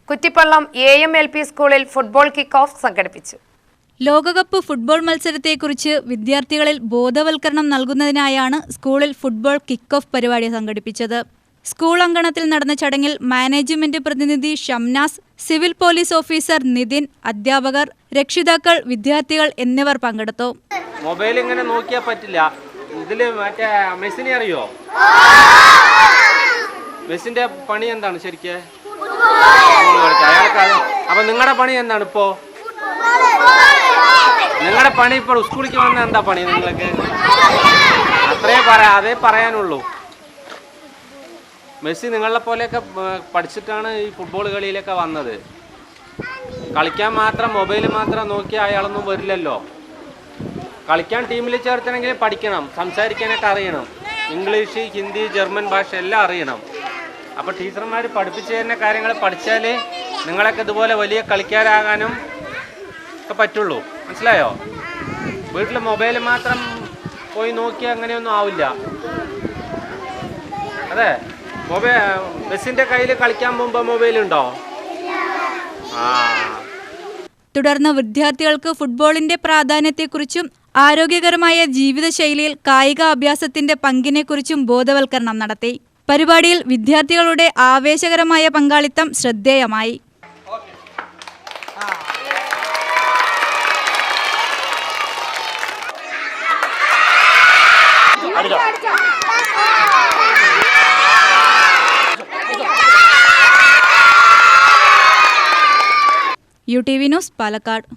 കുറ്റിപ്പള്ളം AMLP സ്കൂളിൽ football kick off സംഘടിപ്പിച്ചു. ലോകകപ്പ് ഫുട്ബോൾ മത്സരത്തെക്കുറിച്ച് വിദ്യാർത്ഥികളിൽ ബോധവൽക്കരണം നൽകുന്നതിനായാണ് സ്കൂളിൽ ഫുട്ബോൾ കിക്ക് ഓഫ് പരിപാടി സംഘടിപ്പിച്ചത്. സ്കൂൾ അങ്കണത്തിൽ നടന്ന ചടങ്ങിൽ മാനേജ്മെന്റ് പ്രതിനിധി Shamnas, civil police officer Nithin, അധ്യാപകർ, രക്ഷിതാക്കൾ, വിദ്യാർത്ഥികൾ എന്നിവർ പങ്കെടുത്തു. മൊബൈൽ ഇങ്ങനെ നോക്കിയാൽ പറ്റില്ല. ഇതില് മറ്റേ മെസ്സിനെ അറിയോ? മെസ്സിന്റെ പണി എന്താണ് ശരിക്കും? അപ്പൊ നിങ്ങളുടെ പണി എന്താണ് ഇപ്പോ? നിങ്ങളുടെ പണി ഇപ്പോൾ സ്കൂളിലേക്ക് വന്ന എന്താ പണി നിങ്ങൾക്ക്? അതേ പറയാനുള്ളൂ. മെസ്സി നിങ്ങളെ പോലെയൊക്കെ പഠിച്ചിട്ടാണ് ഈ ഫുട്ബോൾ കളിയിലൊക്കെ വന്നത്. കളിക്കാൻ മാത്രം മൊബൈൽ മാത്രം നോക്കിയാൽ അയാളൊന്നും വരില്ലല്ലോ. കളിക്കാൻ ടീമിൽ ചേർത്തണമെങ്കിൽ പഠിക്കണം, സംസാരിക്കാനൊക്കെ അറിയണം, ഇംഗ്ലീഷ്, ഹിന്ദി, ജർമ്മൻ ഭാഷ എല്ലാം അറിയണം. അപ്പോൾ ടീച്ചർമാർ പഠിപ്പിച്ചു തരുന്ന കാര്യങ്ങൾ പഠിച്ചാൽ നിങ്ങളൊക്കെ ഇതുപോലെ വലിയ കളിക്കാരാകാനും ഒക്കെ പറ്റുള്ളൂ. മനസ്സിലായോ? വീട്ടിൽ മൊബൈൽ മാത്രം പോയി നോക്കി അങ്ങനെയൊന്നും ആവില്ല. അതെ, മെസ്സിന്റെ കയ്യിൽ കളിക്കാൻ പോകുമ്പോൾ മൊബൈൽ ഉണ്ടോ? തുടർന്ന് വിദ്യാർത്ഥികൾക്ക് ഫുട്ബോളിന്റെ പ്രാധാന്യത്തെക്കുറിച്ചും ആരോഗ്യകരമായ ജീവിതശൈലിയിൽ കായിക അഭ്യാസത്തിന്റെ പങ്കിനെക്കുറിച്ചും ബോധവൽക്കരണം നടത്തി. പരിപാടിയിൽ വിദ്യാർത്ഥികളുടെ ആവേശകരമായ പങ്കാളിത്തം ശ്രദ്ധേയമായി. UTV news, Palakkad.